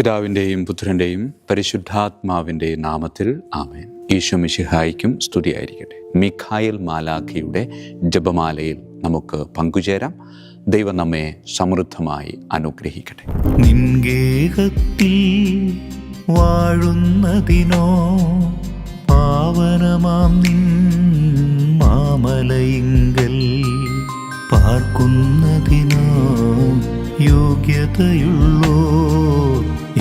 പിതാവിൻ്റെയും പുത്രൻ്റെയും പരിശുദ്ധാത്മാവിൻ്റെയും നാമത്തിൽ ആമേൻ. ഈശോ മിശിഹായ്ക്കും സ്തുതിയായിരിക്കട്ടെ. മിഖായേൽ മാലാഖയുടെ ജപമാലയിൽ നമുക്ക് പങ്കുചേരാം. ദൈവം നമ്മെ സമൃദ്ധമായി അനുഗ്രഹിക്കട്ടെ. നിൻഗേഹത്തിൽ വാഴുന്നതിനോ പാവനമാം നിൻ മാമലയിങ്കൽ പാർക്കുന്നതിനോ യോഗ്യതയുള്ളോ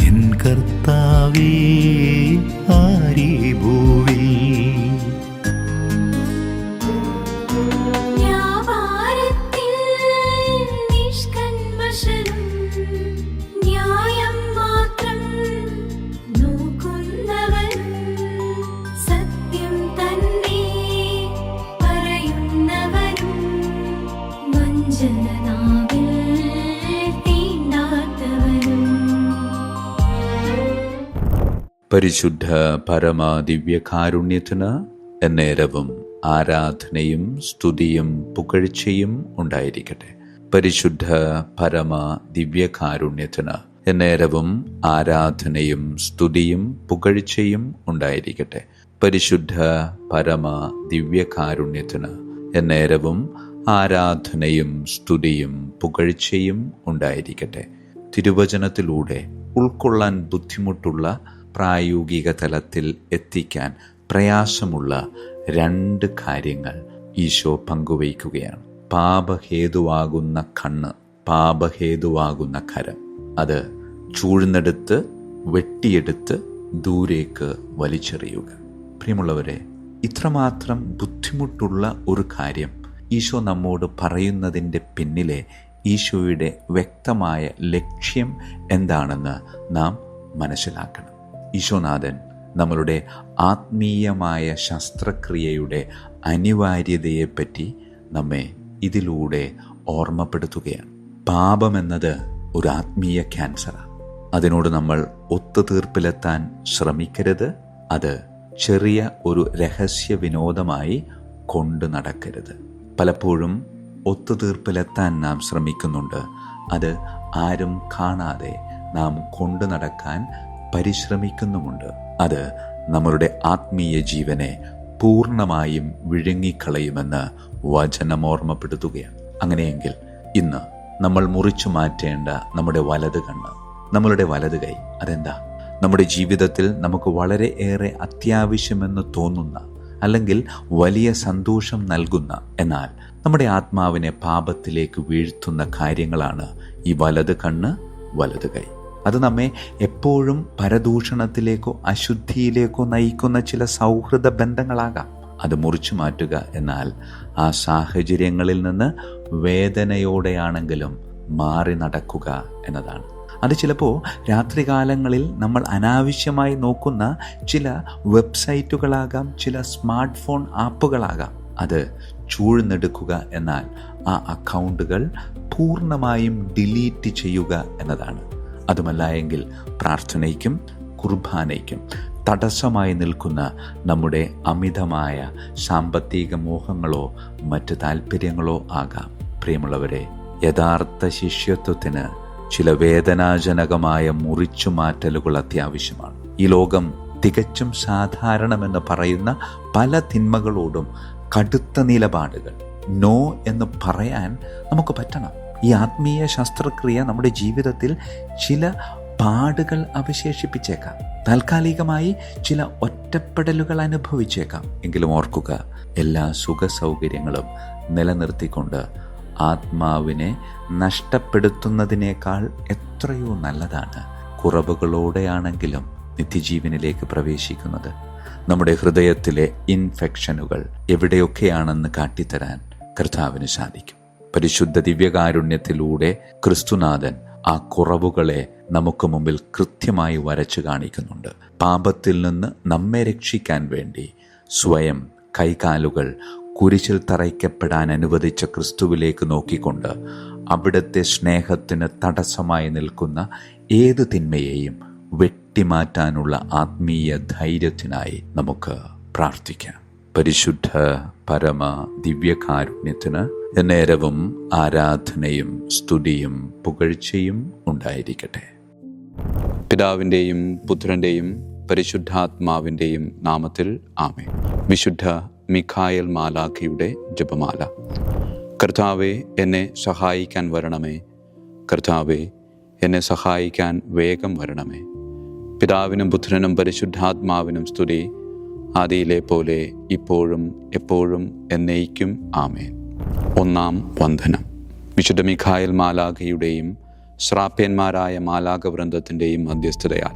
എൻ കർത്താവേ ആരീ ഭൂവിൽ. പരിശുദ്ധ പരമ ദിവ്യകാരുണ്യത്തിന് എന്നേരവും ആരാധനയും സ്തുതിയും പുകഴ്ചയും ഉണ്ടായിരിക്കട്ടെ. പരിശുദ്ധ പരമ ദിവ്യകാരുണ്യത്തിന് എന്നേരവും ആരാധനയും സ്തുതിയും പുകഴ്ചയും ഉണ്ടായിരിക്കട്ടെ. പരിശുദ്ധ പരമ ദിവ്യകാരുണ്യത്തിന് എന്നേരവും ആരാധനയും സ്തുതിയും പുകഴ്ചയും ഉണ്ടായിരിക്കട്ടെ. തിരുവചനത്തിലൂടെ ഉൾക്കൊള്ളാൻ ബുദ്ധിമുട്ടുള്ള പ്രായോഗിക തലത്തിൽ എത്തിക്കാൻ പ്രയാസമുള്ള രണ്ട് കാര്യങ്ങൾ ഈശോ പങ്കുവയ്ക്കുകയാണ്. പാപഹേതുവാകുന്ന കണ്ണ്, പാപഹേതുവാകുന്ന കരം, അത് ചൂഴ്ന്നെടുത്ത് വെട്ടിയെടുത്ത് ദൂരേക്ക് വലിച്ചെറിയുക. പ്രിയമുള്ളവരെ, ഇത്രമാത്രം ബുദ്ധിമുട്ടുള്ള ഒരു കാര്യം ഈശോ നമ്മോട് പറയുന്നതിൻ്റെ പിന്നിലെ ഈശോയുടെ വ്യക്തമായ ലക്ഷ്യം എന്താണെന്ന് നാം മനസ്സിലാക്കണം. ഈശോനാഥൻ നമ്മളുടെ ആത്മീയമായ ശസ്ത്രക്രിയയുടെ അനിവാര്യതയെപ്പറ്റി നമ്മെ ഇതിലൂടെ ഓർമ്മപ്പെടുത്തുകയാണ്. പാപമെന്നത് ഒരു ആത്മീയ ക്യാൻസറാണ്. അതിനോട് നമ്മൾ ഒത്തുതീർപ്പിലെത്താൻ ശ്രമിക്കരുത്. അത് ചെറിയ ഒരു രഹസ്യ വിനോദമായി കൊണ്ടു നടക്കരുത്. പലപ്പോഴും ഒത്തുതീർപ്പിലെത്താൻ നാം ശ്രമിക്കുന്നുണ്ട്. അത് ആരും കാണാതെ നാം കൊണ്ടു നടക്കാൻ പരിശ്രമിക്കുന്നുമുണ്ട്. അത് നമ്മളുടെ ആത്മീയ ജീവനെ പൂർണ്ണമായും വിഴുങ്ങിക്കളയുമെന്ന് വചനം ഓർമ്മപ്പെടുത്തുകയാണ്. അങ്ങനെയെങ്കിൽ ഇന്ന് നമ്മൾ മുറിച്ചു മാറ്റേണ്ട നമ്മുടെ വലത് കണ്ണ്, നമ്മളുടെ വലത് കൈ, അതെന്താ? നമ്മുടെ ജീവിതത്തിൽ നമുക്ക് വളരെ ഏറെ അത്യാവശ്യമെന്ന് തോന്നുന്ന, അല്ലെങ്കിൽ വലിയ സന്തോഷം നൽകുന്ന, എന്നാൽ നമ്മുടെ ആത്മാവിനെ പാപത്തിലേക്ക് വീഴ്ത്തുന്ന കാര്യങ്ങളാണ് ഈ വലത് കണ്ണ്, വലത് കൈ. അത് നമ്മെ എപ്പോഴും പരദൂഷണത്തിലേക്കോ അശുദ്ധിയിലേക്കോ നയിക്കുന്ന ചില സൗഹൃദ ബന്ധങ്ങളാകാം. അത് മുറിച്ചു മാറ്റുക, എന്നാൽ ആ സാഹചര്യങ്ങളിൽ നിന്ന് വേദനയോടെയാണെങ്കിലും മാറി നടക്കുക എന്നതാണ്. അത് ചിലപ്പോൾ രാത്രികാലങ്ങളിൽ നമ്മൾ അനാവശ്യമായി നോക്കുന്ന ചില വെബ്സൈറ്റുകളാകാം, ചില സ്മാർട്ട് ഫോൺ ആപ്പുകളാകാം. അത് ചൂഴ്ന്നെടുക്കുക, എന്നാൽ ആ അക്കൗണ്ടുകൾ പൂർണ്ണമായും ഡിലീറ്റ് ചെയ്യുക എന്നതാണ്. അതുമല്ല എങ്കിൽ പ്രാർത്ഥനയ്ക്കും കുർബാനയ്ക്കും തടസ്സമായി നിൽക്കുന്ന നമ്മുടെ അമിതമായ സാമ്പത്തിക മോഹങ്ങളോ മറ്റ് താല്പര്യങ്ങളോ ആകാം. പ്രിയമുള്ളവരെ, യഥാർത്ഥ ശിഷ്യത്വത്തിന് ചില വേദനാജനകമായ മുറിച്ചുമാറ്റലുകൾ അത്യാവശ്യമാണ്. ഈ ലോകം തികച്ചും സാധാരണമെന്ന് പറയുന്ന പല തിന്മകളോടും കടുത്ത നിലപാടുകൾ, നോ എന്ന് പറയാൻ നമുക്ക് പറ്റണം. ഈ ആത്മീയ ശസ്ത്രക്രിയ നമ്മുടെ ജീവിതത്തിൽ ചില പാടുകൾ അവശേഷിപ്പിച്ചേക്കാം. താൽക്കാലികമായി ചില ഒറ്റപ്പെടലുകൾ അനുഭവിച്ചേക്കാം. എങ്കിലും ഓർക്കുക, എല്ലാ സുഖ സൗകര്യങ്ങളും നിലനിർത്തിക്കൊണ്ട് ആത്മാവിനെ നഷ്ടപ്പെടുത്തുന്നതിനേക്കാൾ എത്രയോ നല്ലതാണ് കുറവുകളോടെയാണെങ്കിലും നിത്യജീവനിലേക്ക് പ്രവേശിക്കുന്നത്. നമ്മുടെ ഹൃദയത്തിലെ ഇൻഫെക്ഷനുകൾ എവിടെയൊക്കെയാണെന്ന് കാട്ടിത്തരാൻ കർത്താവിന് സാധിക്കും. പരിശുദ്ധ ദിവ്യകാരുണ്യത്തിലൂടെ ക്രിസ്തുനാഥൻ ആ കുറവുകളെ നമുക്ക് മുമ്പിൽ കൃത്യമായി വരച്ചു കാണിക്കുന്നുണ്ട്. പാപത്തിൽ നിന്ന് നമ്മെ രക്ഷിക്കാൻ വേണ്ടി സ്വയം കൈകാലുകൾ കുരിശിൽ തറയ്ക്കപ്പെടാൻ അനുവദിച്ച ക്രിസ്തുവിലേക്ക് നോക്കിക്കൊണ്ട് അവിടുത്തെ സ്നേഹത്തിന് തടസ്സമായി നിൽക്കുന്ന ഏത് തിന്മയെയും വെട്ടിമാറ്റാനുള്ള ആത്മീയ ധൈര്യത്തിനായി നമുക്ക് പ്രാർത്ഥിക്കാം. പരിശുദ്ധ പരമ ദിവ്യകാരുണ്യത്തിന് എന്നേരവും ആരാധനയും സ്തുതിയും പുകഴ്ചയും ഉണ്ടായിരിക്കട്ടെ. പിതാവിൻ്റെയും പുത്രൻ്റെയും പരിശുദ്ധാത്മാവിൻ്റെയും നാമത്തിൽ ആമേൻ. വിശുദ്ധ മിഖായേൽ മാലാഖയുടെ ജപമാല. കർത്താവേ, എന്നെ സഹായിക്കാൻ വരണമേ. കർത്താവേ, എന്നെ സഹായിക്കാൻ വേഗം വരണമേ. പിതാവിനും പുത്രനും പരിശുദ്ധാത്മാവിനും സ്തുതി, ആദിയിലെ പോലെ ഇപ്പോഴും എപ്പോഴും എന്നേക്കും ആമേൻ. ഒന്നാം വന്ദനം. വിശുദ്ധ മിഖായേൽ മാലാഖയുടെയും ശ്രാപ്യന്മാരായ മാലാഖവൃന്ദത്തിൻ്റെയും മധ്യസ്ഥതയാൽ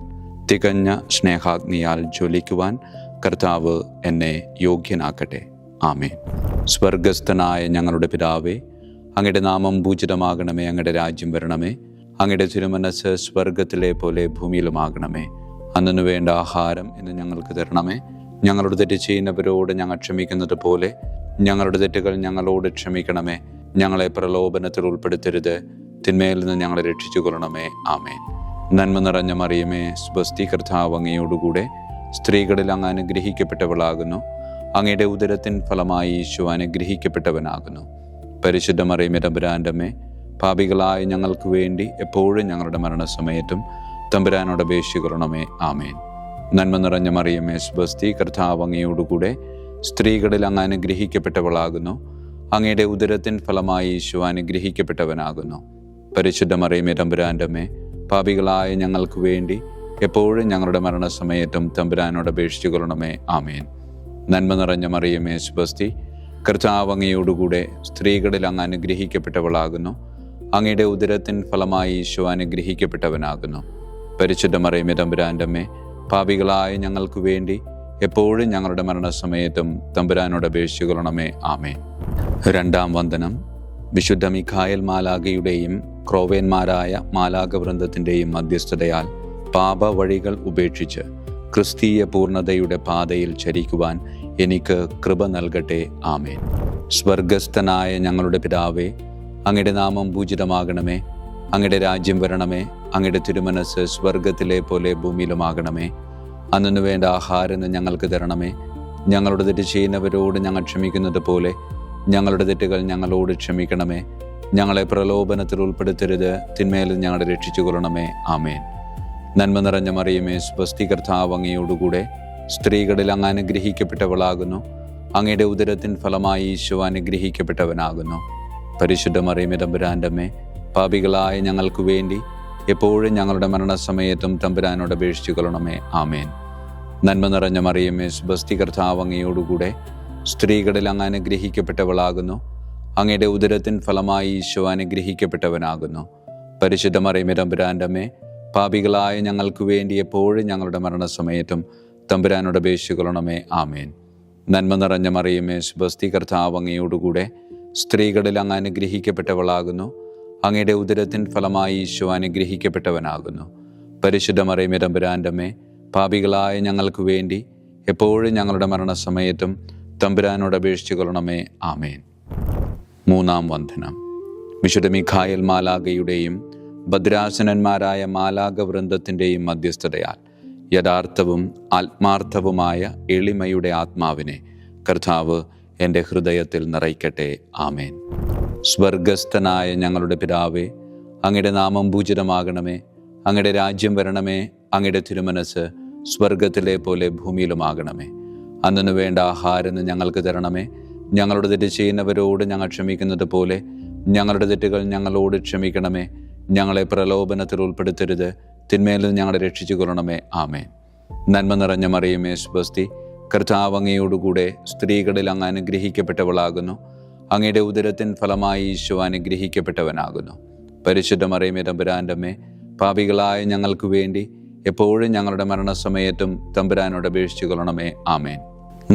തികഞ്ഞ സ്നേഹാഗ്നിയാൽ ജ്വലിക്കുവാൻ കർത്താവ് എന്നെ യോഗ്യനാക്കട്ടെ. ആമേൻ. സ്വർഗസ്ഥനായ ഞങ്ങളുടെ പിതാവേ, അങ്ങയുടെ നാമം പൂജിതമാകണമേ. അങ്ങയുടെ രാജ്യം വരണമേ. അങ്ങയുടെ തിരുമനസ്സ് സ്വർഗത്തിലെ പോലെ ഭൂമിയിലുമാകണമേ. അന്നു വേണ്ട ആഹാരം ഇന്ന് ഞങ്ങൾക്ക് തരണമേ. ഞങ്ങളുടെ തെറ്റ് ചെയ്യുന്നവരോട് ഞങ്ങൾ ക്ഷമിക്കുന്നത് പോലെ ഞങ്ങളുടെ തെറ്റുകൾ ഞങ്ങളോട് ക്ഷമിക്കണമേ. ഞങ്ങളെ പ്രലോഭനത്തിൽ ഉൾപ്പെടുത്തരുത്, തിന്മയിൽ നിന്ന് ഞങ്ങളെ രക്ഷിച്ചു കൊള്ളണമേ. ആമേൻ. നന്മ നിറഞ്ഞ മറിയമേ, സ്വസ്തി, കർത്താവ് അങ്ങയോടുകൂടെ സ്ത്രീകളിൽ അങ്ങ് അനുഗ്രഹിക്കപ്പെട്ടവളാകുന്നു. അങ്ങയുടെ ഉദരത്തിൻ ഫലമായി ഈശോ അനുഗ്രഹിക്കപ്പെട്ടവനാകുന്നു. പരിശുദ്ധ മറിയമേ, തമ്പുരാൻ്റെ അമ്മേ, പാപികളായ ഞങ്ങൾക്ക് വേണ്ടി എപ്പോഴും ഞങ്ങളുടെ മരണസമയത്തും തമ്പുരാനോട് അപേക്ഷിക്കണമേ. ആമേൻ. നന്മ നിറഞ്ഞ മറിയമേ, സ്വസ്തി, കർത്താവ് അങ്ങയോടുകൂടെ സ്ത്രീകളിൽ അങ്ങ് അനുഗ്രഹിക്കപ്പെട്ടവളാകുന്നു. അങ്ങയുടെ ഉദരത്തിൻ ഫലമായി ഈശോ അനുഗ്രഹിക്കപ്പെട്ടവനാകുന്നു. പരിശുദ്ധ മറിയമേ, തമ്പുരാൻ്റെ അമ്മേ, പാപികളായ ഞങ്ങൾക്ക് വേണ്ടി എപ്പോഴും ഞങ്ങളുടെ മരണസമയത്തും തമ്പുരാനോട് അപേക്ഷിച്ചുകൊള്ളണമേ. ആമേൻ. നന്മ നിറഞ്ഞ മറിയമേ, സ്വസ്തി, കർത്താവ് അങ്ങയോടുകൂടെ സ്ത്രീകളിൽ അങ്ങ് അനുഗ്രഹിക്കപ്പെട്ടവളാകുന്നു. അങ്ങയുടെ ഉദരത്തിൻ ഫലമായി ഈശോ അനുഗ്രഹിക്കപ്പെട്ടവനാകുന്നു. പരിശുദ്ധ മറിയമേ, തമ്പുരാൻ്റെ അമ്മേ, പാപികളായ ഞങ്ങൾക്ക് വേണ്ടി എപ്പോഴും ഞങ്ങളുടെ മരണസമയത്തും തമ്പുരാനോട് അപേക്ഷിച്ചുകൊള്ളണമേ. ആമേൻ. രണ്ടാം വന്ദനം. വിശുദ്ധ മിഖായേൽ മാലാഖയുടെയും ക്രോവേന്മാരായ മാലാഖവൃന്ദത്തിൻ്റെയും മധ്യസ്ഥതയാൽ പാപ വഴികൾ ഉപേക്ഷിച്ച് ക്രിസ്തീയ പൂർണ്ണതയുടെ പാതയിൽ ചരിക്കുവാൻ എനിക്ക് കൃപ നൽകട്ടെ. ആമേൻ. സ്വർഗസ്ഥനായ ഞങ്ങളുടെ പിതാവേ, അങ്ങയുടെ നാമം പൂജിതമാകണമേ. അങ്ങയുടെ രാജ്യം വരണമേ. അങ്ങയുടെ തിരുമനസ്സ് സ്വർഗത്തിലെ പോലെ ഭൂമിയിലുമാകണമേ. അന്നു വേണ്ട ആഹാരം ഞങ്ങൾക്ക് തരണമേ. ഞങ്ങളുടെ തെറ്റ് ചെയ്യുന്നവരോട് ഞങ്ങൾ ക്ഷമിക്കുന്നത് പോലെ ഞങ്ങളുടെ തെറ്റുകൾ ഞങ്ങളോട് ക്ഷമിക്കണമേ. ഞങ്ങളെ പ്രലോഭനത്തിൽ ഉൾപ്പെടുത്തരുത്, തിന്മയിൽ ഞങ്ങളെ രക്ഷിച്ചു കൊള്ളണമേ. ആമേൻ. നന്മ നിറഞ്ഞ മറിയമേ, സ്വസ്തി, കർത്താവ് അങ്ങയോടുകൂടെ സ്ത്രീകളിൽ അങ്ങ് അനുഗ്രഹിക്കപ്പെട്ടവളാകുന്നു. അങ്ങയുടെ ഉദരത്തിൻ ഫലമായി ഈശോ അനുഗ്രഹിക്കപ്പെട്ടവനാകുന്നു. പരിശുദ്ധ മറിയമേ, തമ്പുരാൻ്റെ അമ്മേ, പാപികളായ ഞങ്ങൾക്ക് വേണ്ടി എപ്പോഴും ഞങ്ങളുടെ മരണസമയത്തും തമ്പുരാനോട് അപേക്ഷിച്ചു കൊള്ളണമേ. ആമേൻ. നന്മ നിറഞ്ഞ മറിയമേ, സ്വസ്തി, കർത്താവ് അങ്ങയോടുകൂടെ സ്ത്രീകളിൽ അങ്ങ് അനുഗ്രഹിക്കപ്പെട്ടവളാകുന്നു. അങ്ങയുടെ ഉദരത്തിൻ ഫലമായി ഈശോ അനുഗ്രഹിക്കപ്പെട്ടവനാകുന്നു. പരിശുദ്ധ മറിയമേ, തമ്പുരാൻ്റെ അമ്മേ, പാപികളായ ഞങ്ങൾക്ക് വേണ്ടി എപ്പോഴും ഞങ്ങളുടെ മരണസമയത്തും തമ്പുരാനോട് അപേക്ഷിച്ചു കൊള്ളണമേ. ആമേൻ. നന്മ നിറഞ്ഞ മറിയമേ, സ്വസ്തി, കർത്താവ് അങ്ങയോടുകൂടെ സ്ത്രീകളിൽ അങ്ങ് അനുഗ്രഹിക്കപ്പെട്ടവളാകുന്നു. അങ്ങയുടെ ഉദരത്തിൻ ഫലമായി ഈശോ അനുഗ്രഹിക്കപ്പെട്ടവനാകുന്നു. പരിശുദ്ധ മറിയമേ, തമ്പുരാൻ്റെ അമ്മേ, പാപികളായ ഞങ്ങൾക്ക് വേണ്ടി എപ്പോഴും ഞങ്ങളുടെ മരണസമയത്തും തമ്പുരാനോട് അപേക്ഷിച്ചു കൊള്ളണമേ. ആമേൻ. മൂന്നാം വന്ദനം. വിശുദ്ധ മിഖായേൽ മാലാഖയുടെയും ഭദ്രാസനന്മാരായ മാലാഖവൃന്ദത്തിൻ്റെയും മധ്യസ്ഥതയാൽ യഥാർത്ഥവും ആത്മാർത്ഥവുമായ എളിമയുടെ ആത്മാവിനെ കർത്താവ് എൻ്റെ ഹൃദയത്തിൽ നിറയ്ക്കട്ടെ. ആമേൻ. സ്വർഗസ്ഥനായ ഞങ്ങളുടെ പിതാവേ, അങ്ങയുടെ നാമം പൂജിതമാകണമേ. അങ്ങയുടെ രാജ്യം വരണമേ. അങ്ങയുടെ തിരുമനസ്സ് സ്വർഗത്തിലെ പോലെ ഭൂമിയിലുമാകണമേ. അന്നു വേണ്ട ആഹാരം ഞങ്ങൾക്ക് തരണമേ. ഞങ്ങളുടെ തെറ്റ് ചെയ്യുന്നവരോട് ഞങ്ങൾ ക്ഷമിക്കുന്നത് പോലെ ഞങ്ങളുടെ തെറ്റുകൾ ഞങ്ങളോട് ക്ഷമിക്കണമേ. ഞങ്ങളെ പ്രലോഭനത്തിൽ ഉൾപ്പെടുത്തരുത്, തിന്മയിൽ നിന്ന് ഞങ്ങളെ രക്ഷിച്ചു കൊള്ളണമേ. ആമേൻ. നന്മ നിറഞ്ഞ മറിയമേ, സ്വസ്തി, കർത്താവ് അങ്ങയോടുകൂടെ സ്ത്രീകളിൽ അങ്ങ് അനുഗ്രഹിക്കപ്പെട്ടവളാകുന്നു. അങ്ങയുടെ ഉദരത്തിൻ ഫലമായി ഈശോ അനുഗ്രഹിക്കപ്പെട്ടവനാകുന്നു. പരിശുദ്ധ മറിയമേ, തമ്പുരാൻ്റെ അമ്മേ, പാപികളായ ഞങ്ങൾക്ക് വേണ്ടി എപ്പോഴും ഞങ്ങളുടെ മരണസമയത്തും തമ്പുരാനോട് അപേക്ഷിച്ചു കൊള്ളണമേ. ആമേൻ.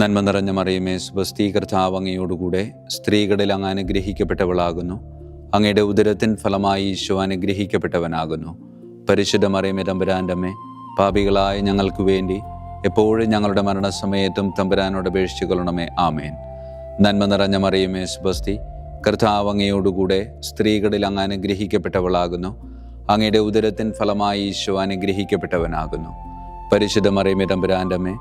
നന്മ നിറഞ്ഞ മറിയമേ, സ്വസ്തി, കർത്താവ് അങ്ങയോടുകൂടെ സ്ത്രീകളിൽ അങ്ങ് അനുഗ്രഹിക്കപ്പെട്ടവളാകുന്നു. അങ്ങയുടെ ഉദരത്തിൻ ഫലമായി ഈശോ അനുഗ്രഹിക്കപ്പെട്ടവനാകുന്നു. പരിശുദ്ധ മറിയമേ, തമ്പുരാൻ്റെ അമ്മേ, പാപികളായ ഞങ്ങൾക്ക് വേണ്ടി എപ്പോഴും ഞങ്ങളുടെ മരണസമയത്തും തമ്പുരാനോട് അപേക്ഷിച്ചു കൊള്ളണമേ. ആമേൻ. നന്മ നിറഞ്ഞ മറിയമേ, സ്വസ്തി, കർത്താവ് അങ്ങയോടുകൂടെ സ്ത്രീകളിൽ അങ്ങ് അനുഗ്രഹിക്കപ്പെട്ടവളാകുന്നു. അങ്ങയുടെ ഉദരത്തിൻ ഫലമായി ഈശോ അനുഗ്രഹിക്കപ്പെട്ടവനാകുന്നു. പരിശുദ്ധ മറിയമേ, തമ്പുരാൻ്റെ അമ്മേ,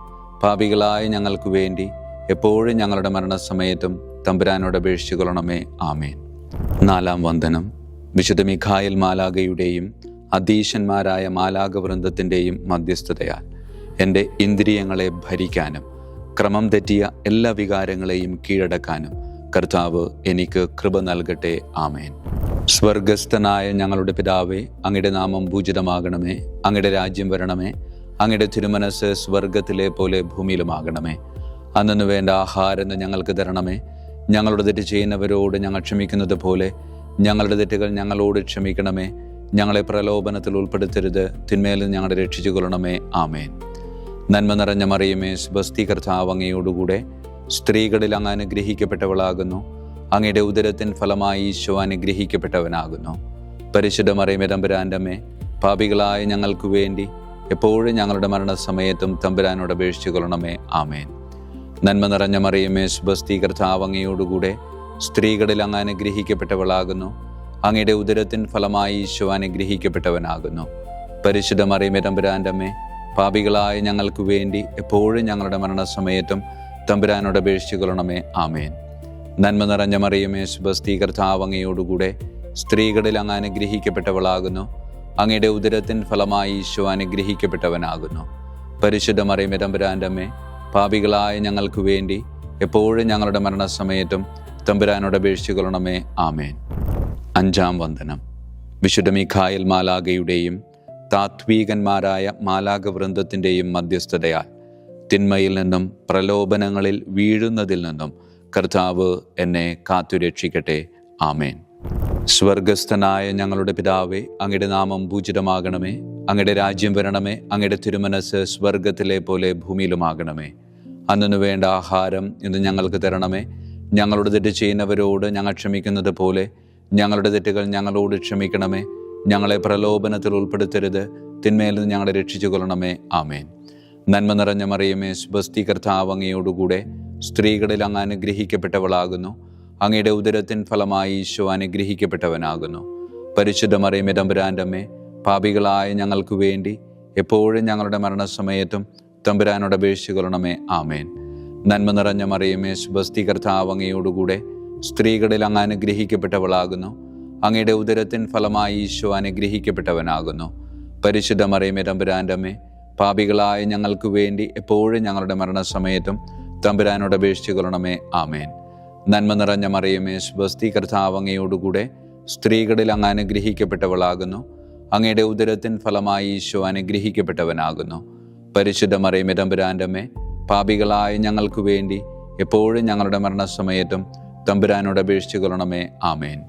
പാപികളായ ഞങ്ങൾക്ക് വേണ്ടി എപ്പോഴും ഞങ്ങളുടെ മരണസമയത്തും തമ്പുരാനോട് അപേക്ഷിച്ചു കൊള്ളണമേ. ആമേൻ. നാലാം വന്ദനം. വിശുദ്ധ മിഖായേൽ മാലാഖയുടെയും അധീശന്മാരായ മാലാഖവൃന്ദത്തിൻ്റെയും മധ്യസ്ഥതയാൽ എൻ്റെ ഇന്ദ്രിയങ്ങളെ ഭരിക്കാനും ക്രമം തെറ്റിയ എല്ലാ വികാരങ്ങളെയും കീഴടക്കാനും കർത്താവ് എനിക്ക് കൃപ നൽകട്ടെ. ആമേൻ. സ്വർഗസ്ഥനായ ഞങ്ങളുടെ പിതാവേ, അങ്ങയുടെ നാമം പൂജിതമാകണമേ. അങ്ങയുടെ രാജ്യം വരണമേ. അങ്ങയുടെ തിരുമനസ് സ്വർഗത്തിലെ പോലെ ഭൂമിയിലുമാകണമേ. അന്നു വേണ്ട ആഹാരം ഞങ്ങൾക്ക് തരണമേ. ഞങ്ങളുടെ തെറ്റ് ചെയ്യുന്നവരോട് ഞങ്ങൾ ക്ഷമിക്കുന്നത് പോലെ ഞങ്ങളുടെ തെറ്റുകൾ ഞങ്ങളോട് ക്ഷമിക്കണമേ. ഞങ്ങളെ പ്രലോഭനത്തിൽ ഉൾപ്പെടുത്തരുത്, തിന്മയിൽ ഞങ്ങളെ രക്ഷിച്ചു കൊള്ളണമേ. ആമേൻ. നന്മ നിറഞ്ഞ മറിയമേ, സ്വസ്തി, കർത്താവ് അങ്ങയോടുകൂടെ സ്ത്രീകളിൽ അങ്ങ് അനുഗ്രഹിക്കപ്പെട്ടവളാകുന്നു. അങ്ങയുടെ ഉദരത്തിൻ ഫലമായി ഈശോ അനുഗ്രഹിക്കപ്പെട്ടവനാകുന്നു. പരിശുദ്ധ മറിയമേ, തമ്പുരാൻ്റെ അമ്മേ, പാപികളായ ഞങ്ങൾക്ക് വേണ്ടി എപ്പോഴും ഞങ്ങളുടെ മരണസമയത്തും തമ്പുരാനോട് അപേക്ഷിച്ചു കൊള്ളണമേ. ആമേൻ. നന്മ നിറഞ്ഞ മറിയമേ, സ്വസ്തി, കർത്താവ് അങ്ങയോടുകൂടെ സ്ത്രീകളിൽ അങ്ങ് അനുഗ്രഹിക്കപ്പെട്ടവളാകുന്നു. അങ്ങയുടെ ഉദരത്തിൻ ഫലമായി ഈശോ അനുഗ്രഹിക്കപ്പെട്ടവനാകുന്നു. പരിശുദ്ധ മറിയമേ, തമ്പുരാൻ്റെ അമ്മേ, പാപികളായ ഞങ്ങൾക്ക് വേണ്ടി എപ്പോഴും ഞങ്ങളുടെ മരണസമയത്തും തമ്പുരാനോട് അപേക്ഷിച്ചു കൊള്ളണമേ. ആമേൻ. നന്മ നിറഞ്ഞ മറിയമേ, സ്വസ്തി, കർത്താവ് അങ്ങയോടുകൂടെ സ്ത്രീകളിൽ അങ്ങ് അനുഗ്രഹിക്കപ്പെട്ടവളാകുന്നു. അങ്ങയുടെ ഉദരത്തിൻ ഫലമായി ഈശോ അനുഗ്രഹിക്കപ്പെട്ടവനാകുന്നു. പരിശുദ്ധ മറിയമേ, തമ്പുരാൻ്റെ അമ്മേ, പാപികളായ ഞങ്ങൾക്ക് വേണ്ടി എപ്പോഴും ഞങ്ങളുടെ മരണസമയത്തും തമ്പുരാനോട് അപേക്ഷിച്ചു കൊള്ളണമേ. ആമേൻ. അഞ്ചാം വന്ദനം. വിശുദ്ധ മിഖായേൽ മാലാഖയുടെയും താത്വീകന്മാരായ മാലാഖവൃന്ദത്തിൻ്റെയും മധ്യസ്ഥതയാൽ തിന്മയിൽ നിന്നും പ്രലോഭനങ്ങളിൽ വീഴുന്നതിൽ നിന്നും കർത്താവ് എന്നെ കാത്തുരക്ഷിക്കട്ടെ. ആമേൻ. സ്വർഗസ്ഥനായ ഞങ്ങളുടെ പിതാവേ, അങ്ങയുടെ നാമം പൂജിതമാകണമേ. അങ്ങയുടെ രാജ്യം വരണമേ. അങ്ങയുടെ തിരുമനസ് സ്വർഗത്തിലെ പോലെ ഭൂമിയിലുമാകണമേ. അന്നു വേണ്ട ആഹാരം ഇന്ന് ഞങ്ങൾക്ക് തരണമേ. ഞങ്ങളുടെ തെറ്റ് ചെയ്യുന്നവരോട് ഞങ്ങൾ ക്ഷമിക്കുന്നത് പോലെ ഞങ്ങളുടെ തെറ്റുകൾ ഞങ്ങളോട് ക്ഷമിക്കണമേ. ഞങ്ങളെ പ്രലോഭനത്തിൽ ഉൾപ്പെടുത്തരുത്, തിന്മയിൽ നിന്ന് ഞങ്ങളെ രക്ഷിച്ചു കൊള്ളണമേ. ആമേൻ. നന്മ നിറഞ്ഞ മറിയമേ, സ്വസ്തി, കർത്താവ് അങ്ങയോടുകൂടെ സ്ത്രീകളിൽ അങ്ങ് അനുഗ്രഹിക്കപ്പെട്ടവളാകുന്നു. അങ്ങയുടെ ഉദരത്തിൻ ഫലമായി ഈശോ അനുഗ്രഹിക്കപ്പെട്ടവനാകുന്നു. പരിശുദ്ധ മറിയമേ, തമ്പുരാൻ്റെ അമ്മേ, പാപികളായ ഞങ്ങൾക്ക് വേണ്ടി എപ്പോഴും ഞങ്ങളുടെ മരണസമയത്തും തമ്പുരാനോട് അപേക്ഷിച്ചു കൊള്ളണമേ. ആമേൻ. നന്മ നിറഞ്ഞ മറിയമേ, സ്വസ്തി, കർത്താവ് അങ്ങയോടുകൂടെ സ്ത്രീകളിൽ അങ്ങ് അനുഗ്രഹിക്കപ്പെട്ടവളാകുന്നു. അങ്ങയുടെ ഉദരത്തിൻ ഫലമായി ഈശോ അനുഗ്രഹിക്കപ്പെട്ടവനാകുന്നു. പരിശുദ്ധ മറിയമേ, തമ്പുരാൻ്റെ അമ്മേ, പാപികളായ ഞങ്ങൾക്ക് വേണ്ടി എപ്പോഴും ഞങ്ങളുടെ മരണസമയത്തും തമ്പുരാനോട് അപേക്ഷിച്ചു കൊള്ളണമേ. ആമേൻ. നന്മ നിറഞ്ഞ മറിയമേ, സ്വസ്തി, കർത്താവ് അങ്ങയോടുകൂടെ സ്ത്രീകളിൽ അങ്ങ് അനുഗ്രഹിക്കപ്പെട്ടവളാകുന്നു. അങ്ങയുടെ ഉദരത്തിൻ ഫലമായി ഈശോ അനുഗ്രഹിക്കപ്പെട്ടവനാകുന്നു. പരിശുദ്ധ മറിയമേ, തമ്പുരാൻ്റെ അമ്മേ, പാപികളായ ഞങ്ങൾക്ക് വേണ്ടി എപ്പോഴും ഞങ്ങളുടെ മരണസമയത്തും തമ്പുരാനോട് അപേക്ഷിച്ചു കൊള്ളണമേ. ആമേൻ.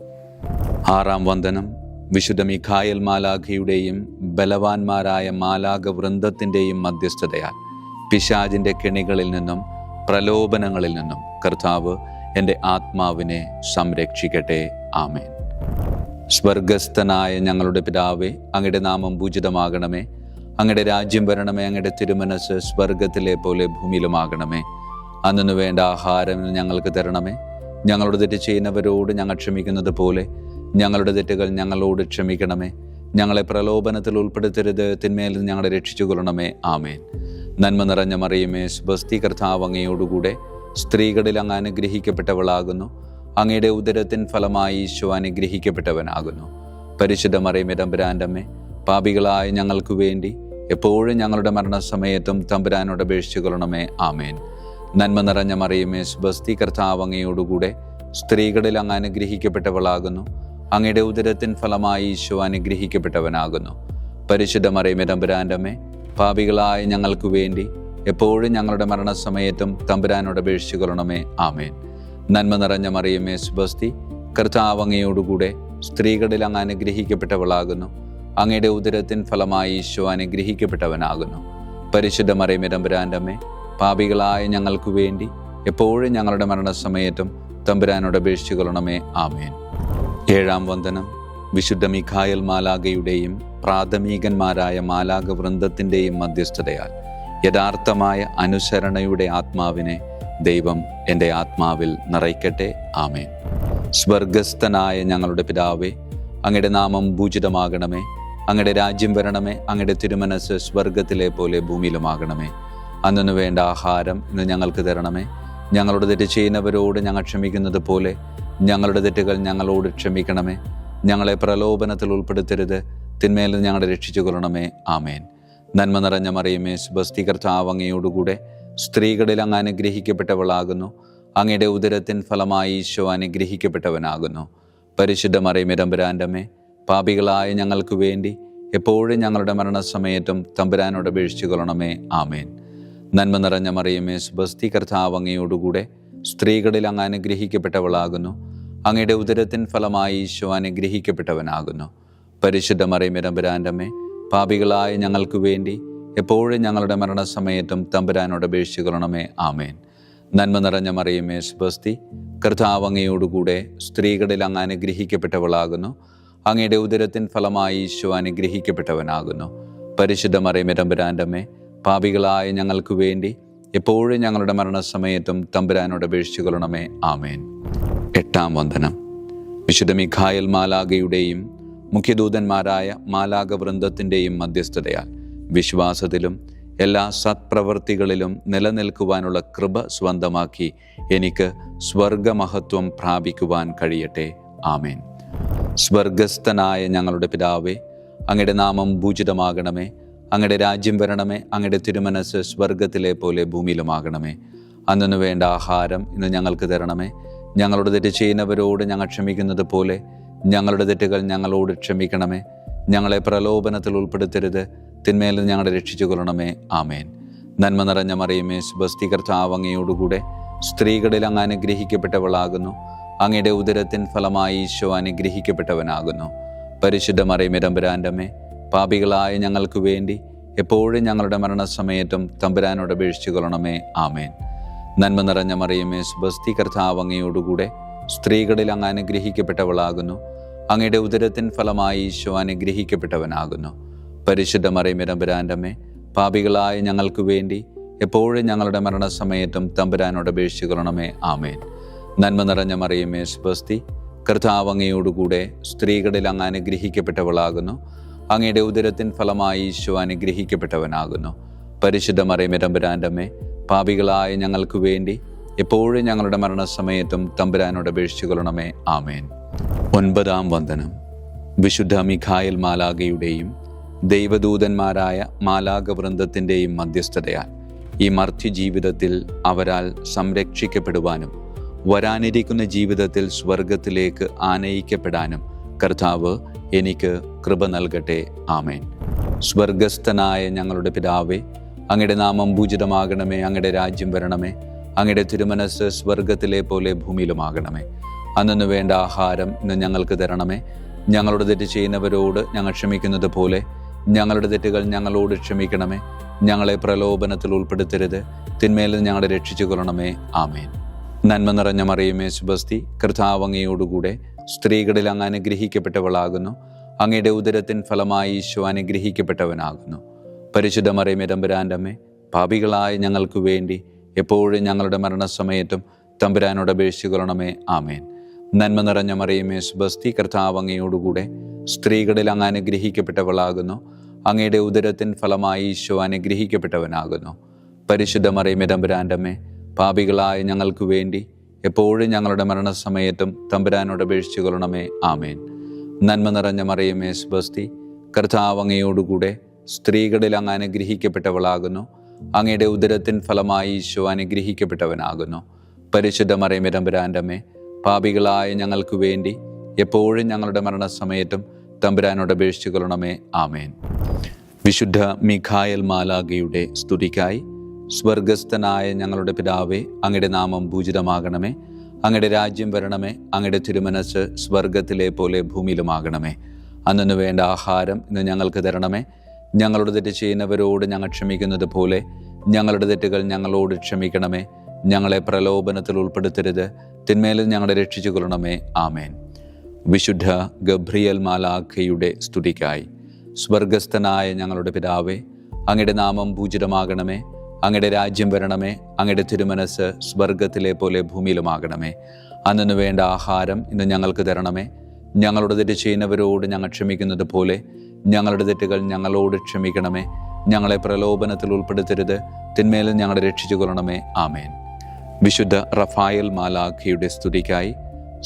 ആറാം വന്ദനം. വിശുദ്ധ മിഖായേൽ മാലാഖയുടെയും ബലവാന്മാരായ മാലാഖവൃന്ദത്തിൻ്റെയും മധ്യസ്ഥതയാൽ പിശാചിൻ്റെ കെണികളിൽ നിന്നും പ്രലോഭനങ്ങളിൽ നിന്നും കർത്താവ് എൻ്റെ ആത്മാവിനെ സംരക്ഷിക്കട്ടെ. ആമേൻ. സ്വർഗസ്ഥനായ ഞങ്ങളുടെ പിതാവേ, അങ്ങയുടെ നാമം പൂജിതമാകണമേ. അങ്ങയുടെ രാജ്യം വരണമേ. അങ്ങയുടെ തിരുമനസ് സ്വർഗത്തിലെ പോലെ ഭൂമിയിലുമാകണമേ. അന്നു വേണ്ട ആഹാരം ഞങ്ങൾക്ക് തരണമേ. ഞങ്ങളുടെ തെറ്റ് ചെയ്യുന്നവരോട് ഞങ്ങൾ ക്ഷമിക്കുന്നത് പോലെ ഞങ്ങളുടെ തെറ്റുകൾ ഞങ്ങളോട് ക്ഷമിക്കണമേ. ഞങ്ങളെ പ്രലോഭനത്തിൽ ഉൾപ്പെടുത്തരുത്, തിന്മയിൽ നിന്ന് ഞങ്ങളെ രക്ഷിച്ചു കൊള്ളണമേ. ആമേൻ. നന്മ നിറഞ്ഞ മറിയമേ, സ്വസ്തി, കർത്താവ് അങ്ങയോടുകൂടെ സ്ത്രീകളിൽ അങ്ങ് അനുഗ്രഹിക്കപ്പെട്ടവളാകുന്നു. അങ്ങയുടെ ഉദരത്തിൻ ഫലമായി ഈശോ അനുഗ്രഹിക്കപ്പെട്ടവനാകുന്നു. പരിശുദ്ധ മറിയമേ, തമ്പുരാൻ്റെ അമ്മേ, പാപികളായ ഞങ്ങൾക്ക് വേണ്ടി എപ്പോഴും ഞങ്ങളുടെ മരണസമയത്തും തമ്പുരാനോട് അപേക്ഷിച്ചു കൊള്ളണമേ. ആമേൻ. നന്മ നിറഞ്ഞ മറിയമേ, സ്വസ്തി, കർത്താവ് അങ്ങയോടുകൂടെ സ്ത്രീകളിൽ അങ്ങ് അനുഗ്രഹിക്കപ്പെട്ടവളാകുന്നു. അങ്ങയുടെ ഉദരത്തിൻ ഫലമായി ഈശോ അനുഗ്രഹിക്കപ്പെട്ടവനാകുന്നു. പരിശുദ്ധ മറിയമേ, തമ്പുരാൻ്റെ അമ്മേ, പാപികളായ ഞങ്ങൾക്ക് വേണ്ടി എപ്പോഴും ഞങ്ങളുടെ മരണസമയത്തും തമ്പുരാനോട് അപേക്ഷിച്ചു കൊള്ളണമേ. ആമേൻ. നന്മ നിറഞ്ഞ മറിയമേ, സ്വസ്തി, കർത്താവ് അങ്ങയോടുകൂടെ സ്ത്രീകളിൽ അങ്ങ് അനുഗ്രഹിക്കപ്പെട്ടവളാകുന്നു. അങ്ങയുടെ ഉദരത്തിൻ ഫലമായി ഈശോ അനുഗ്രഹിക്കപ്പെട്ടവനാകുന്നു. പരിശുദ്ധ മറിയമേ, തമ്പുരാൻ്റെ അമ്മേ, പാപികളായ ഞങ്ങൾക്ക് വേണ്ടി എപ്പോഴും ഞങ്ങളുടെ മരണസമയത്തും തമ്പുരാനോട് അപേക്ഷിച്ചു കൊള്ളണമേ. ആമേൻ. ഏഴാം വന്ദനം. വിശുദ്ധ മിഖായേൽ മാലാഖയുടെയും പ്രാഥമികന്മാരായ മാലാഖവൃന്ദത്തിൻ്റെയും മധ്യസ്ഥതയാൽ യഥാർത്ഥമായ അനുസരണയുടെ ആത്മാവിനെ ദൈവം എൻ്റെ ആത്മാവിൽ നിറയ്ക്കട്ടെ. ആമേൻ. സ്വർഗസ്ഥനായ ഞങ്ങളുടെ പിതാവേ, അങ്ങയുടെ നാമം പൂജിതമാകണമേ. അങ്ങയുടെ രാജ്യം വരണമേ. അങ്ങയുടെ തിരുമനസ് സ്വർഗത്തിലെ പോലെ ഭൂമിയിലുമാകണമേ. അന്നു വേണ്ട ആഹാരം ഇന്ന് ഞങ്ങൾക്ക് തരണമേ. ഞങ്ങളുടെ തെറ്റ് ചെയ്യുന്നവരോട് ഞങ്ങൾ ക്ഷമിക്കുന്നത് പോലെ ഞങ്ങളുടെ തെറ്റുകൾ ഞങ്ങളോട് ക്ഷമിക്കണമേ. ഞങ്ങളെ പ്രലോഭനത്തിൽ ഉൾപ്പെടുത്തരുത്, തിന്മയിൽ നിന്ന് ഞങ്ങളെ രക്ഷിച്ചു കൊള്ളണമേ. ആമേൻ. നന്മ നിറഞ്ഞ മറിയമേ, സ്വസ്തി, കർത്താവ് അങ്ങയോടുകൂടെ സ്ത്രീകളിൽ അങ്ങ് അനുഗ്രഹിക്കപ്പെട്ടവളാകുന്നു. അങ്ങയുടെ ഉദരത്തിൻ ഫലമായി ഈശോ അനുഗ്രഹിക്കപ്പെട്ടവനാകുന്നു. പരിശുദ്ധ മറിയമേ, തമ്പുരാൻ്റെ അമ്മേ, പാപികളായ ഞങ്ങൾക്ക് വേണ്ടി എപ്പോഴും ഞങ്ങളുടെ മരണസമയത്തും തമ്പുരാനോട് അപേക്ഷിച്ചു കൊള്ളണമേ. ആമേൻ. നന്മ നിറഞ്ഞ മറിയമേ, സ്വസ്തി, കർത്താവ് അങ്ങയോടുകൂടെ സ്ത്രീകളിൽ അങ്ങ് അനുഗ്രഹിക്കപ്പെട്ടവളാകുന്നു. അങ്ങയുടെ ഉദരത്തിൻ ഫലമായി ഈശോ അനുഗ്രഹിക്കപ്പെട്ടവനാകുന്നു. പരിശുദ്ധ മറിയമേ, തമ്പുരാൻ്റെ അമ്മേ, പാപികളായ ഞങ്ങൾക്ക് വേണ്ടി എപ്പോഴും ഞങ്ങളുടെ മരണസമയത്തും തമ്പുരാനോട് അപേക്ഷിച്ചു കൊള്ളണമേ. ആമേൻ. നന്മ നിറഞ്ഞ മറിയമേ, സ്വസ്തി, കർത്താവ് അങ്ങയോടുകൂടെ സ്ത്രീകളിൽ അങ്ങ് അനുഗ്രഹിക്കപ്പെട്ടവളാകുന്നു. അങ്ങയുടെ ഉദരത്തിൻ ഫലമായി ഈശോ അനുഗ്രഹിക്കപ്പെട്ടവനാകുന്നു. പരിശുദ്ധ മറിയമേ, തമ്പുരാൻ്റെ അമ്മേ, പാപികളായ ഞങ്ങൾക്ക് വേണ്ടി എപ്പോഴും ഞങ്ങളുടെ മരണസമയത്തും തമ്പുരാനോട് അപേക്ഷിച്ചു കൊള്ളണമേ. ആമേൻ. എട്ടാം വന്ദനം. വിശുദ്ധ മിഖായേൽ മാലാഖയുടെയും മുഖ്യദൂതന്മാരായ മാലാഖ വൃന്ദത്തിൻ്റെയും മധ്യസ്ഥതയാൽ വിശ്വാസത്തിലും എല്ലാ സത്പ്രവൃത്തികളിലും നിലനിൽക്കുവാനുള്ള കൃപ സ്വന്തമാക്കി എനിക്ക് സ്വർഗമഹത്വം പ്രാപിക്കുവാൻ കഴിയട്ടെ. ആമേൻ. സ്വർഗസ്ഥനായ ഞങ്ങളുടെ പിതാവേ, അങ്ങയുടെ നാമം പൂജിതമാകണമേ. അങ്ങയുടെ രാജ്യം വരണമേ. അങ്ങയുടെ തിരുമനസ് സ്വർഗത്തിലെ പോലെ ഭൂമിയിലുമാകണമേ. അന്നു വേണ്ട ആഹാരം ഇന്ന് ഞങ്ങൾക്ക് തരണമേ. ഞങ്ങളുടെ തെറ്റ് ചെയ്യുന്നവരോട് ഞങ്ങൾ ക്ഷമിക്കുന്നത് പോലെ ഞങ്ങളുടെ തെറ്റുകൾ ഞങ്ങളോട് ക്ഷമിക്കണമേ. ഞങ്ങളെ പ്രലോഭനത്തിൽ ഉൾപ്പെടുത്തരുത്, തിന്മയിൽ നിന്ന് ഞങ്ങളെ രക്ഷിച്ചു കൊള്ളണമേ. ആമേൻ. നന്മ നിറഞ്ഞ മറിയമേ, സ്വസ്തി, കർത്താവ് അങ്ങയോടുകൂടെ സ്ത്രീകളിൽ അങ്ങ് അനുഗ്രഹിക്കപ്പെട്ടവളാകുന്നു. അങ്ങയുടെ ഉദരത്തിൻ ഫലമായി ഈശോ അനുഗ്രഹിക്കപ്പെട്ടവനാകുന്നു. പരിശുദ്ധ മറിയമേ, തമ്പുരാൻ്റെ അമ്മേ, പാപികളായ ഞങ്ങൾക്ക് വേണ്ടി എപ്പോഴും ഞങ്ങളുടെ മരണസമയത്തും തമ്പുരാനോട് അപേക്ഷിച്ചു കൊള്ളണമേ. ആമേൻ. നന്മ നിറഞ്ഞ മറിയമേ, സ്വസ്തി, കർത്താവ് അങ്ങയോടുകൂടെ സ്ത്രീകളിൽ അങ്ങ് അനുഗ്രഹിക്കപ്പെട്ടവളാകുന്നു. അങ്ങയുടെ ഉദരത്തിൻ ഫലമായി ഈശോ അനുഗ്രഹിക്കപ്പെട്ടവനാകുന്നു. പരിശുദ്ധ മറിയമേ, തമ്പുരാൻ്റെ അമ്മേ, പാപികളായ ഞങ്ങൾക്ക് വേണ്ടി എപ്പോഴും ഞങ്ങളുടെ മരണസമയത്തും തമ്പുരാനോട് അപേക്ഷിച്ചു കൊള്ളണമേ. ആമേൻ. നന്മ നിറഞ്ഞ മറിയമേ, സ്വസ്തി, കർത്താവ് അങ്ങയോടുകൂടെ സ്ത്രീകളിൽ അങ്ങ് അനുഗ്രഹിക്കപ്പെട്ടവളാകുന്നു. അങ്ങയുടെ ഉദരത്തിൻ ഫലമായി ഈശോ അനുഗ്രഹിക്കപ്പെട്ടവനാകുന്നു. പരിശുദ്ധ മറിയമേ, തമ്പുരാൻ്റെ അമ്മേ, പാപികളായ ഞങ്ങൾക്ക് വേണ്ടി എപ്പോഴും ഞങ്ങളുടെ മരണസമയത്തും തമ്പുരാനോട് അപേക്ഷിച്ചു കൊള്ളണമേ. ആമേൻ. ഒൻപതാം വന്ദനം. വിശുദ്ധ മിഖായേൽ മാലാഖയുടെയും ദൈവദൂതന്മാരായ മാലാഖ വൃന്ദത്തിൻ്റെയും മധ്യസ്ഥതയാൽ ഈ മർത്യ ജീവിതത്തിൽ അവരാൽ സംരക്ഷിക്കപ്പെടുവാനും വരാനിരിക്കുന്ന ജീവിതത്തിൽ സ്വർഗത്തിലേക്ക് ആനയിക്കപ്പെടാനും കർത്താവ് എനിക്ക് കൃപ നൽകട്ടെ. ആമേൻ. സ്വർഗസ്ഥനായ ഞങ്ങളുടെ പിതാവേ, അങ്ങയുടെ നാമം പൂജിതമാകണമേ. അങ്ങയുടെ രാജ്യം വരണമേ. അങ്ങയുടെ തിരുമനസ് സ്വർഗത്തിലെ പോലെ ഭൂമിയിലുമാകണമേ. അന്നു വേണ്ട ആഹാരം ഇന്ന് ഞങ്ങൾക്ക് തരണമേ. ഞങ്ങളുടെ തെറ്റ് ചെയ്യുന്നവരോട് ഞങ്ങൾ ക്ഷമിക്കുന്നത് പോലെ ഞങ്ങളുടെ തെറ്റുകൾ ഞങ്ങളോട് ക്ഷമിക്കണമേ. ഞങ്ങളെ പ്രലോഭനത്തിൽ ഉൾപ്പെടുത്തരുത്, തിന്മയിൽ നിന്ന് ഞങ്ങളെ രക്ഷിച്ചു കൊള്ളണമേ. ആമേൻ. നന്മ നിറഞ്ഞ മറിയമേ, സ്വസ്തി, കർത്താവ് അങ്ങയോടുകൂടെ സ്ത്രീകളിൽ അങ്ങ് അനുഗ്രഹിക്കപ്പെട്ടവളാകുന്നു. അങ്ങയുടെ ഉദരത്തിൻ ഫലമായി ഈശോ അനുഗ്രഹിക്കപ്പെട്ടവനാകുന്നു. പരിശുദ്ധ മറിയമേ, തമ്പുരാൻ്റെ അമ്മേ, പാപികളായ ഞങ്ങൾക്ക് വേണ്ടി എപ്പോഴും ഞങ്ങളുടെ മരണസമയത്തും തമ്പുരാനോട് അപേക്ഷിച്ചു കൊള്ളണമേ. ആമേൻ. നന്മ നിറഞ്ഞ മറിയമേ, സ്വസ്തി, കർത്താവ് അങ്ങയോടുകൂടെ സ്ത്രീകളിൽ അങ്ങ് അനുഗ്രഹിക്കപ്പെട്ടവളാകുന്നു. അങ്ങയുടെ ഉദരത്തിൻ ഫലമായി ഈശോ അനുഗ്രഹിക്കപ്പെട്ടവനാകുന്നു. പരിശുദ്ധ മറിയമേ, തമ്പുരാൻ്റെ അമ്മേ, പാപികളായ ഞങ്ങൾക്ക് വേണ്ടി എപ്പോഴും ഞങ്ങളുടെ മരണസമയത്തും തമ്പുരാനോട് അപേക്ഷിച്ചു കൊള്ളണമേ. ആമേൻ. നന്മ നിറഞ്ഞ മറിയമേ, സ്വസ്തി, കർത്താവ് അങ്ങയോടുകൂടെ സ്ത്രീകളിൽ അങ്ങ് അനുഗ്രഹിക്കപ്പെട്ടവളാകുന്നു. അങ്ങയുടെ ഉദരത്തിൻ ഫലമായി ഈശോ അനുഗ്രഹിക്കപ്പെട്ടവനാകുന്നു. പരിശുദ്ധ മറിയമേ, തമ്പുരാൻ്റെ അമ്മേ, പാപികളായ ഞങ്ങൾക്ക് വേണ്ടി എപ്പോഴും ഞങ്ങളുടെ മരണസമയത്തും തമ്പുരാനോട് അപേക്ഷിച്ചു കൊള്ളണമേ. ആമേൻ. വിശുദ്ധ മിഖായേൽ മാലാഖയുടെ സ്തുതിക്കായി സ്വർഗസ്ഥനായ ഞങ്ങളുടെ പിതാവേ, അങ്ങയുടെ നാമം പൂജിതമാകണമേ. അങ്ങയുടെ രാജ്യം വരണമേ. അങ്ങയുടെ തിരുമനസ് സ്വർഗത്തിലെ പോലെ ഭൂമിയിലുമാകണമേ. അന്നു വേണ്ട ആഹാരം ഇന്ന് ഞങ്ങൾക്ക് തരണമേ. ഞങ്ങളുടെ തെറ്റ് ചെയ്യുന്നവരോട് ഞങ്ങൾ ക്ഷമിക്കുന്നത് പോലെ ഞങ്ങളുടെ തെറ്റുകൾ ഞങ്ങളോട് ക്ഷമിക്കണമേ. ഞങ്ങളെ പ്രലോഭനത്തിൽ ഉൾപ്പെടുത്തരുത്, തിന്മയിൽ ഞങ്ങളെ രക്ഷിച്ചു കൊള്ളണമേ. ആമേൻ. വിശുദ്ധ ഗബ്രിയേൽ മാലാഖയുടെ സ്തുതിക്കായി സ്വർഗസ്ഥനായ ഞങ്ങളുടെ പിതാവേ, അങ്ങയുടെ നാമം പൂജിതമാകണമേ. അങ്ങയുടെ രാജ്യം വരണമേ. അങ്ങയുടെ തിരുമനസ് സ്വർഗത്തിലെ പോലെ ഭൂമിയിലുമാകണമേ. അന്നു വേണ്ട ആഹാരം ഇന്ന് ഞങ്ങൾക്ക് തരണമേ. ഞങ്ങളുടെ തെറ്റ് ചെയ്യുന്നവരോട് ഞങ്ങൾ ക്ഷമിക്കുന്നത് പോലെ ഞങ്ങളുടെ തെറ്റുകൾ ഞങ്ങളോട് ക്ഷമിക്കണമേ. ഞങ്ങളെ പ്രലോഭനത്തിൽ ഉൾപ്പെടുത്തരുത്, തിന്മയിൽ ഞങ്ങളെ രക്ഷിച്ചു കൊള്ളണമേ. ആമേൻ. വിശുദ്ധ റഫായേൽ മാലാഖയുടെ സ്തുതിക്കായി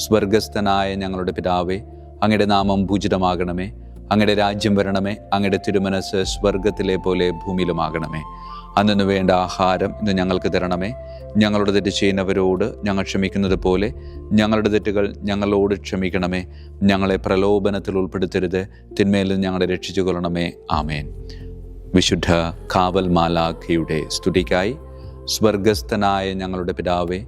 സ്വർഗസ്ഥനായ ഞങ്ങളുടെ പിതാവേ, അങ്ങയുടെ നാമം പൂജിതമാകണമേ. അങ്ങയുടെ രാജ്യം വരണമേ. അങ്ങയുടെ തിരുമനസ് സ്വർഗത്തിലെ പോലെ ഭൂമിയിലുമാകണമേ. അന്നു വേണ്ട ആഹാരം ഇന്ന് ഞങ്ങൾക്ക് തരണമേ. ഞങ്ങളുടെ തെറ്റ് ചെയ്യുന്നവരോട് ഞങ്ങൾ ക്ഷമിക്കുന്നത് പോലെ ഞങ്ങളുടെ തെറ്റുകൾ ഞങ്ങളോട് ക്ഷമിക്കണമേ. ഞങ്ങളെ പ്രലോഭനത്തിൽ ഉൾപ്പെടുത്തരുത്, തിന്മയിൽ നിന്ന് ഞങ്ങളെ രക്ഷിച്ചു കൊള്ളണമേ. ആമേൻ. വിശുദ്ധ കാവൽ മാലാഖയുടെ സ്തുതിക്കായി. സ്വർഗസ്ഥനായ ഞങ്ങളുടെ പിതാവേ,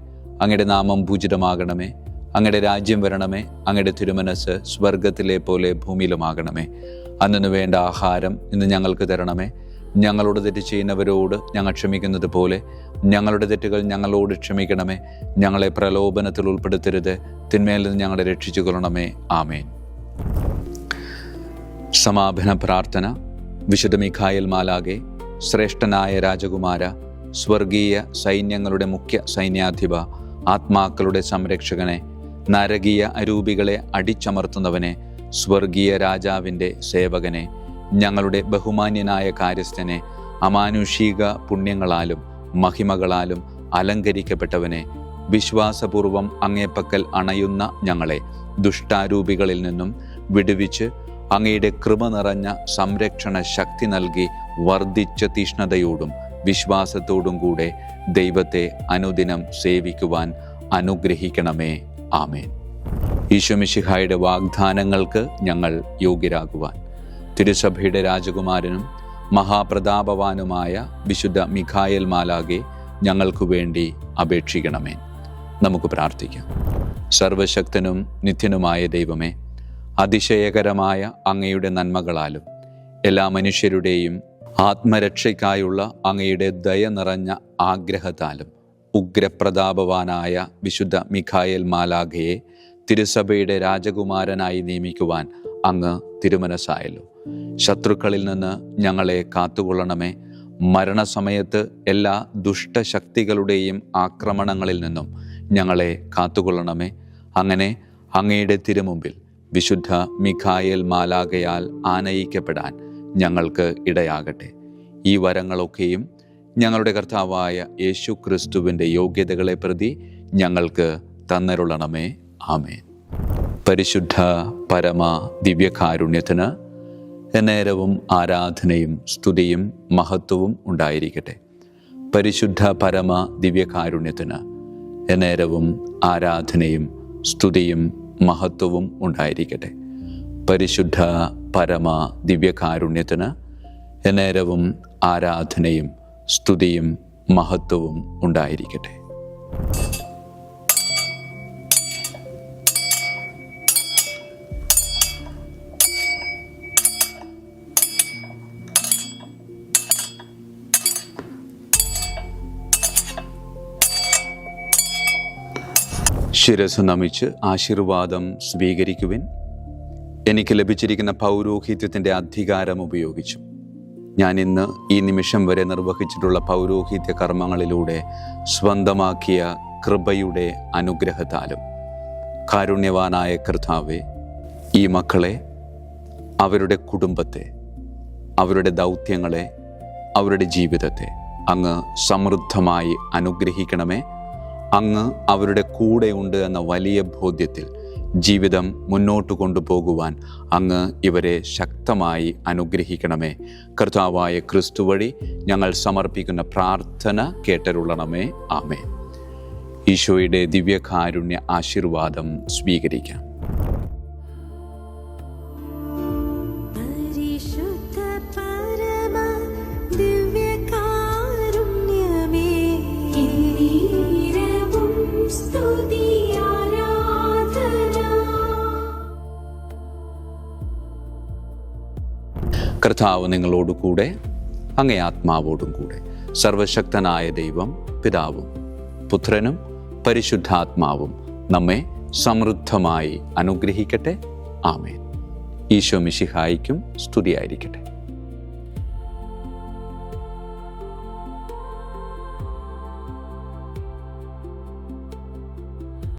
അങ്ങയുടെ നാമം പൂജിതമാകണമേ. അങ്ങയുടെ രാജ്യം വരണമേ. അങ്ങയുടെ തിരുമനസ് സ്വർഗത്തിലെ പോലെ ഭൂമിയിലുമാകണമേ. അന്നു വേണ്ട ആഹാരം ഇന്ന് ഞങ്ങൾക്ക് തരണമേ. ഞങ്ങളോട് തെറ്റ് ചെയ്യുന്നവരോട് ഞങ്ങൾ ക്ഷമിക്കുന്നത് പോലെ ഞങ്ങളുടെ തെറ്റുകൾ ഞങ്ങളോട് ക്ഷമിക്കണമേ. ഞങ്ങളെ പ്രലോഭനത്തിൽ ഉൾപ്പെടുത്തരുത്, തിന്മയിൽ നിന്ന് ഞങ്ങളെ രക്ഷിച്ചു കൊള്ളണമേ. ആമേൻ. സമാപന പ്രാർത്ഥന. വിശുദ്ധ മിഖായേൽ മാലാഖേ, ശ്രേഷ്ഠനായ രാജകുമാര, സ്വർഗീയ സൈന്യങ്ങളുടെ മുഖ്യ സൈന്യാധിപ, ആത്മാക്കളുടെ സംരക്ഷകനെ, നരകീയ അരൂപികളെ അടിച്ചമർത്തുന്നവനെ, സ്വർഗീയ രാജാവിൻ്റെ സേവകനെ, ഞങ്ങളുടെ ബഹുമാന്യനായ കാര്യസ്ഥനെ, അമാനുഷിക പുണ്യങ്ങളാലും മഹിമകളാലും അലങ്കരിക്കപ്പെട്ടവനെ, വിശ്വാസപൂർവം അങ്ങേപ്പക്കൽ അണയുന്ന ഞങ്ങളെ ദുഷ്ടാരൂപികളിൽ നിന്നും വിടുവിച്ച് അങ്ങയുടെ കൃപ നിറഞ്ഞ സംരക്ഷണ ശക്തി നൽകി വർദ്ധിച്ച തീഷ്ണതയോടും വിശ്വാസത്തോടും കൂടെ ദൈവത്തെ അനുദിനം സേവിക്കുവാൻ അനുഗ്രഹിക്കണമേ. ആമേൻ. ഈശോ മിശിഹായുടെ വാഗ്ദാനങ്ങൾക്ക് ഞങ്ങൾ യോഗ്യരാകുവാൻ തിരുസഭയുടെ രാജകുമാരനും മഹാപ്രതാപവാനുമായ വിശുദ്ധ മിഖായേൽ മാലാഖേ, ഞങ്ങൾക്കു വേണ്ടി അപേക്ഷിക്കണമേ. നമുക്ക് പ്രാർത്ഥിക്കാം. സർവശക്തനും നിത്യനുമായ ദൈവമേ, അതിശയകരമായ അങ്ങയുടെ നന്മകളാലും എല്ലാ മനുഷ്യരുടെയും ആത്മരക്ഷയ്ക്കായുള്ള അങ്ങയുടെ ദയ നിറഞ്ഞ ആഗ്രഹത്താലും ഉഗ്രപ്രതാപവാനായ വിശുദ്ധ മിഖായേൽ മാലാഖയെ തിരുസഭയുടെ രാജകുമാരനായി നിയമിക്കുവാൻ അങ്ങ് തിരുമനസ്സായല്ലോ. ശത്രുക്കളിൽ നിന്ന് ഞങ്ങളെ കാത്തുകൊള്ളണമേ. മരണസമയത്ത് എല്ലാ ദുഷ്ടശക്തികളുടെയും ആക്രമണങ്ങളിൽ നിന്നും ഞങ്ങളെ കാത്തുകൊള്ളണമേ. അങ്ങനെ അങ്ങയുടെ തിരുമുമ്പിൽ വിശുദ്ധ മിഖായേൽ മാലാഖയാൽ ആനയിക്കപ്പെടാൻ ഞങ്ങൾക്ക് ഇടയാകട്ടെ. ഈ വരങ്ങളൊക്കെയും ഞങ്ങളുടെ കർത്താവായ യേശു ക്രിസ്തുവിൻ്റെ യോഗ്യതകളെ പ്രതി ഞങ്ങൾക്ക് തന്നരുളണമേ. ആമേൻ. പരിശുദ്ധ പരമ ദിവ്യകാരുണ്യത്തിന് എന്നേരവും ആരാധനയും സ്തുതിയും മഹത്വവും ഉണ്ടായിരിക്കട്ടെ. പരിശുദ്ധ പരമ ദിവ്യകാരുണ്യത്തിന് എന്നേരവും ആരാധനയും സ്തുതിയും മഹത്വവും ഉണ്ടായിരിക്കട്ടെ. പരിശുദ്ധ പരമ ദിവ്യകാരുണ്യത്തിന് എന്നേരവും ആരാധനയും സ്തുതിയും മഹത്വവും ഉണ്ടായിരിക്കട്ടെ. ശിരസ് നമിച്ച് ആശീർവാദം സ്വീകരിക്കുവിൻ. എനിക്ക് ലഭിച്ചിരിക്കുന്ന പൗരോഹിത്യത്തിൻ്റെ അധികാരം ഉപയോഗിച്ചു ഞാൻ ഇന്ന് ഈ നിമിഷം വരെ നിർവഹിച്ചിട്ടുള്ള പൗരോഹിത്യ കർമ്മങ്ങളിലൂടെ സ്വന്തമാക്കിയ കൃപയുടെ അനുഗ്രഹത്താലും കാരുണ്യവാനായ കർത്താവേ, ഈ മക്കളെ, അവരുടെ കുടുംബത്തെ, അവരുടെ ദൗത്യങ്ങളെ, അവരുടെ ജീവിതത്തെ അങ്ങ് സമൃദ്ധമായി അനുഗ്രഹിക്കണമേ. അങ്ങ് അവരുടെ കൂടെയുണ്ട് എന്ന വലിയ ബോധ്യത്തിൽ ജീവിതം മുന്നോട്ട് കൊണ്ടുപോകുവാൻ അങ്ങ് ഇവരെ ശക്തമായി അനുഗ്രഹിക്കണമേ. കർത്താവായ ക്രിസ്തു വഴി ഞങ്ങൾ സമർപ്പിക്കുന്ന പ്രാർത്ഥന കേട്ടരുളണമേ. ആമേൻ. ഈശോയുടെ ദിവ്യകാരുണ്യ ആശീർവാദം സ്വീകരിക്കാം. കർത്താവ് നിങ്ങളോടു കൂടെ, അങ്ങേ ആത്മാവോടും കൂടെ. സർവശക്തനായ ദൈവം പിതാവും പുത്രനും പരിശുദ്ധാത്മാവും നമ്മെ സമൃദ്ധമായി അനുഗ്രഹിക്കട്ടെ. ആമേൻ. ഈശോ മിശിഹായിക്കും സ്തുതിയായിരിക്കട്ടെ.